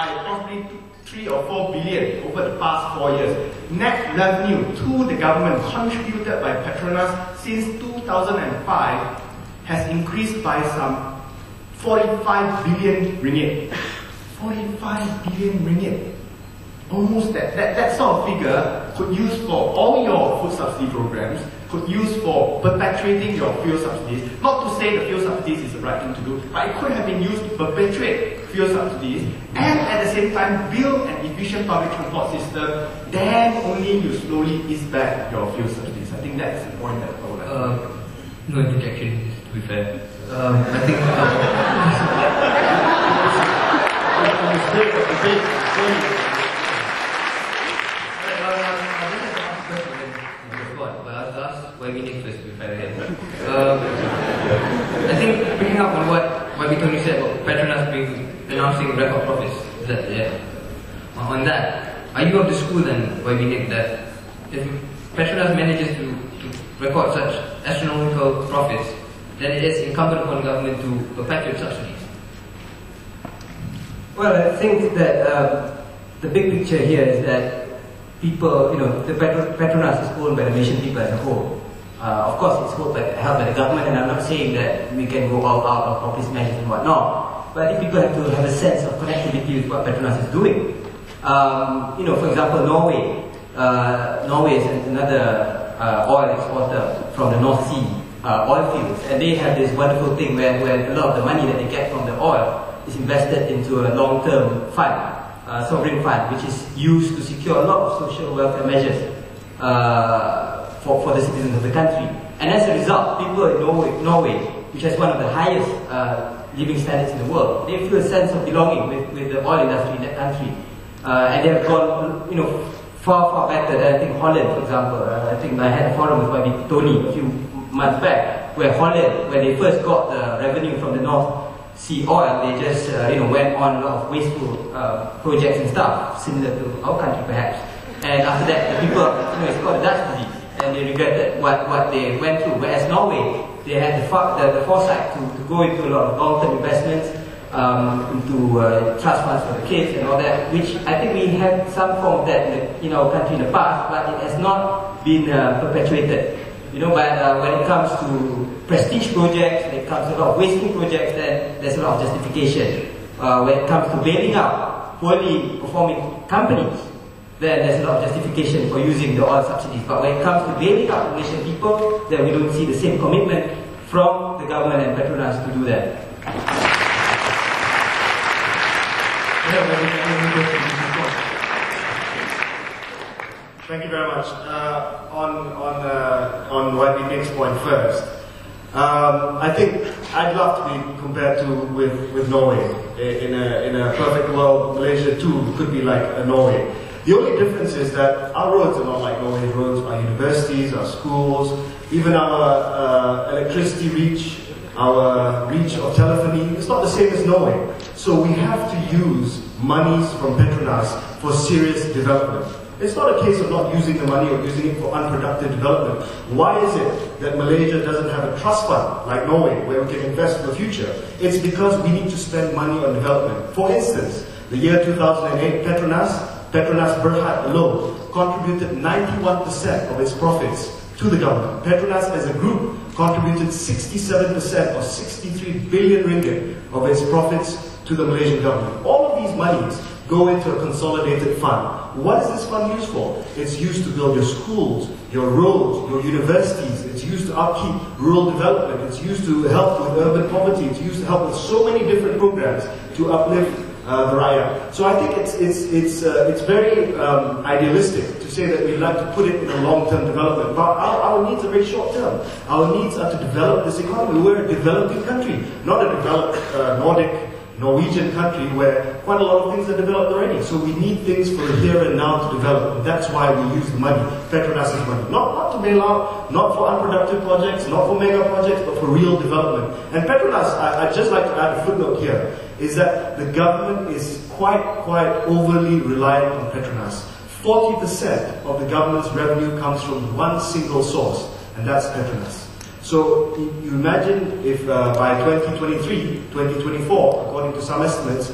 by probably 3 or 4 billion over the past 4 years. Net revenue to the government contributed by Petronas since 2005 has increased by some 45 billion ringgit. 45 billion ringgit. Almost that sort of figure could use for all your food subsidy programs, could use for perpetuating your fuel subsidies. Not to say the fuel subsidies is the right thing to do, but it could have been used to perpetuate fuel subsidies and at the same time build an efficient public transport system. Then only you slowly ease back your fuel subsidies. I think that's the point that I would like to make. No interjection, to be fair. I think why we need first, to be fair. I think picking up on what Tony said about Petronas announcing record profits, on that, are you of the school then, why we need that if Petronas manages to record such astronomical profits, then it is incumbent upon the government to perpetuate subsidies? Well, I think that the big picture here is that people, the Petronas is owned by the Malaysian people as a whole. Of course, it's held by the government, and I'm not saying that we can go all out of populist measures and whatnot, but I think people have to have a sense of connectivity with what Petronas is doing. For example, Norway. Norway is another oil exporter from the North Sea oil fields, and they have this wonderful thing where a lot of the money that they get from the oil is invested into a long-term fund, sovereign fund, which is used to secure a lot of social welfare measures for the citizens of the country. And as a result, people in Norway, which has one of the highest living standards in the world, they feel a sense of belonging with the oil industry in that country. And they have gone, far better than I think Holland, for example. I think I had a forum with maybe Tony a few months back, where Holland, when they first got the revenue from the North Sea oil, they just went on a lot of wasteful projects and stuff, similar to our country perhaps. And after that, the people, it's called the Dutch disease, and they regretted what they went through. Whereas Norway, they had the foresight to go into a lot of long-term investments, into trust funds for the kids and all that, which I think we had some form of that in our country in the past, but it has not been perpetuated. But when it comes to prestige projects, when it comes to a lot of wasteful projects, then there's a lot of justification. When it comes to bailing out poorly performing companies, then there's a lot of justification for using the oil subsidies. But when it comes to bailing out the Malaysian people, then we don't see the same commitment from the government and Petronas to do that. Thank you very much. On YBK's point first, I think I'd love to be compared with Norway. In a perfect world, Malaysia too could be like a Norway. The only difference is that our roads are not like Norway's roads. Our universities, our schools, even our electricity reach, our reach of telephony, it's not the same as Norway. So we have to use monies from Petronas for serious development. It's not a case of not using the money or using it for unproductive development. Why is it that Malaysia doesn't have a trust fund like Norway where we can invest for the future? It's because we need to spend money on development. For instance, the year 2008, Petronas Berhad alone contributed 91% of its profits to the government. Petronas as a group contributed 67% or 63 billion ringgit of its profits to the Malaysian government. All of these monies go into a consolidated fund. What is this fund used for? It's used to build your schools, your roads, your universities. It's used to upkeep rural development. It's used to help with urban poverty. It's used to help with so many different programs to uplift the rakyat. So I think it's very idealistic to say that we'd like to put it in a long-term development. But our needs are very short-term. Our needs are to develop this economy. We're a developing country, not a developed Norwegian country where quite a lot of things are developed already. So we need things for the here and now to develop. And that's why we use the money, Petronas' money. Not to bail out, not for unproductive projects, not for mega projects, but for real development. And Petronas, I'd just like to add a footnote here, is that the government is quite overly reliant on Petronas. 40% of the government's revenue comes from one single source, and that's Petronas. So you imagine if by 2023, 2024, according to some estimates,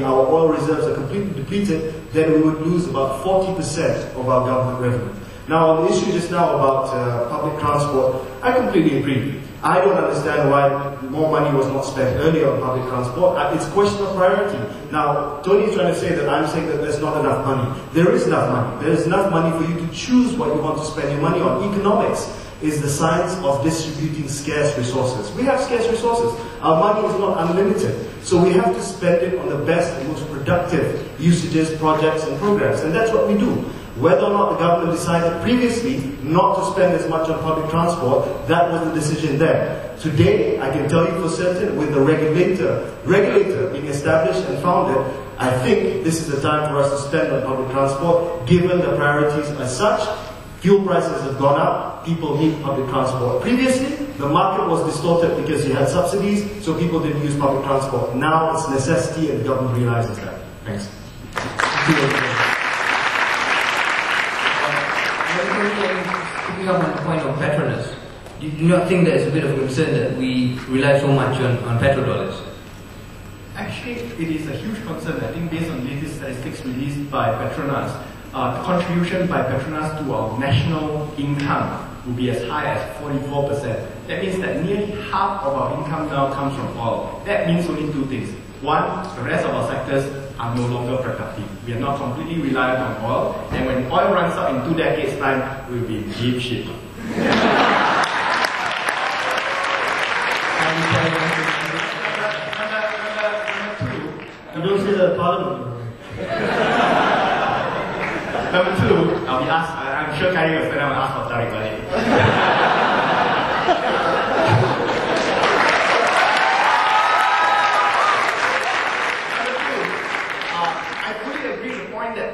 our oil reserves are completely depleted, then we would lose about 40% of our government revenue. Now, on the issue just now about public transport, I completely agree. I don't understand why more money was not spent earlier on public transport. It's a question of priority. Now, Tony is trying to say that I'm saying that there's not enough money. There is enough money. There is enough money for you to choose what you want to spend your money on. Economics is the science of distributing scarce resources. We have scarce resources. Our money is not unlimited. So we have to spend it on the best and most productive usages, projects and programs. And that's what we do. Whether or not the government decided previously not to spend as much on public transport, that was the decision there. Today, I can tell you for certain, with the regulator being established and founded, I think this is the time for us to spend on public transport, given the priorities as such. Fuel prices have gone up, people need public transport. Previously, the market was distorted because you had subsidies, so people didn't use public transport. Now it's a necessity and the government realizes that. Thanks. Picking up on the point of petronas, do you not think that it's a bit of a concern that we rely so much on petrodollars? Actually, it is a huge concern. I think based on latest statistics released by Petronas, the contribution by Petronas to our national income will be as high as 44%. That means that nearly half of our income now comes from oil. That means only two things. One, the rest of our sectors are no longer productive. We are not completely reliant on oil, and when oil runs out in 2 decades' time, we'll be in deep shit. You don't see the parliament. Number two, I'll be asked, I'm sure KHAIRY will stand up and ask for tarik balik.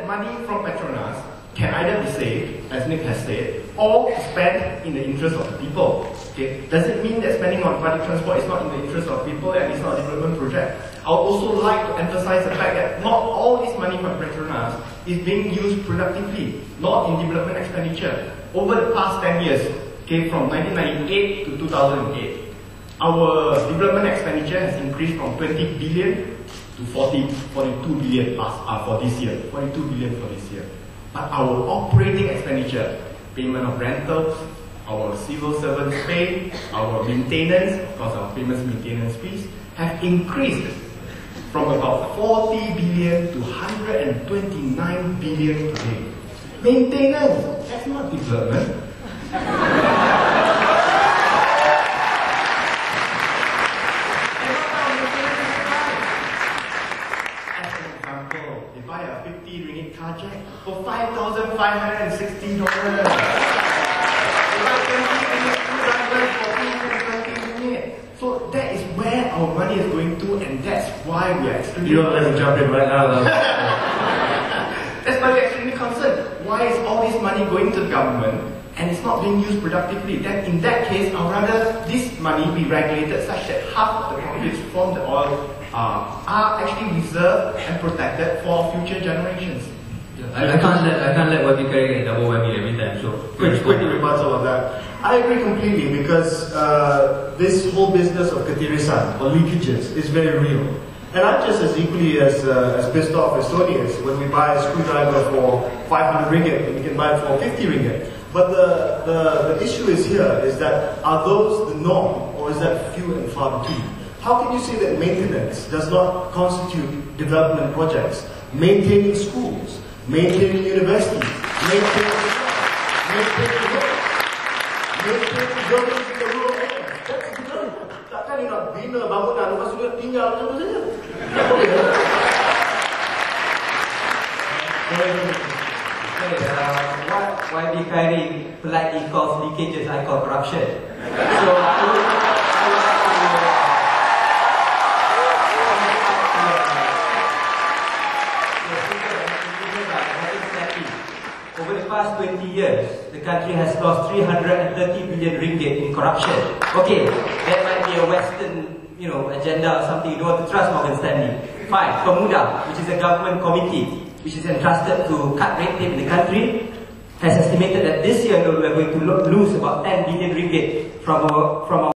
Money from Petronas can either be saved, as Nick has said, or spent in the interest of the people. Okay? Does it mean that spending on public transport is not in the interest of people and it's not a development project? I would also like to emphasize the fact that not all this money from Petronas is being used productively, not in development expenditure. Over the past 10 years, okay, from 1998 to 2008, our development expenditure has increased from 20 billion to 42 billion for this year. 42 billion for this year. But our operating expenditure, payment of rentals, our civil servants pay, our maintenance, of course our famous maintenance fees, have increased from about 40 billion to 129 billion today. Maintenance, that's not development. Buy a 50 ringgit car jack for $5,560. Buy 20 ringgit screwdrivers for 220 ringgit. So that is where our money is going to, and that's why we are extremely. You don't let me jump in right now. That's why we are extremely concerned. Why is all this money going to the government and it's not being used productively? Then in that case, I'd rather this money be regulated such that half of the profits from the oil are actually reserved and protected for future generations. I can't let what we carry a double whammy every time. So quick rebuttal of that. I agree completely because this whole business of ketirisan or leakages is very real. And I'm just as equally as pissed off as Tony is when we buy a screwdriver for 500 ringgit and we can buy it for 50 ringgit. But the issue is here is that are those the norm or is that few and far between? How can you say that maintenance does not constitute development projects? Maintaining schools, maintaining universities, maintaining roads, maintaining buildings in the rural areas. That's development. Takkan you nak bina bangunan, lepas tu tinggal macam tu saja. Tak boleh. Why be KHAIRY politely calls leakages, I call corruption. So over the past 20 years, the country has lost 330 billion ringgit in corruption. Okay, that might be a Western, agenda or something. You don't want to trust Morgan Stanley. Fine, Pemuda, which is a government committee which is entrusted to cut red tape in the country, has estimated that this year we are going to lose about 10 billion ringgit from our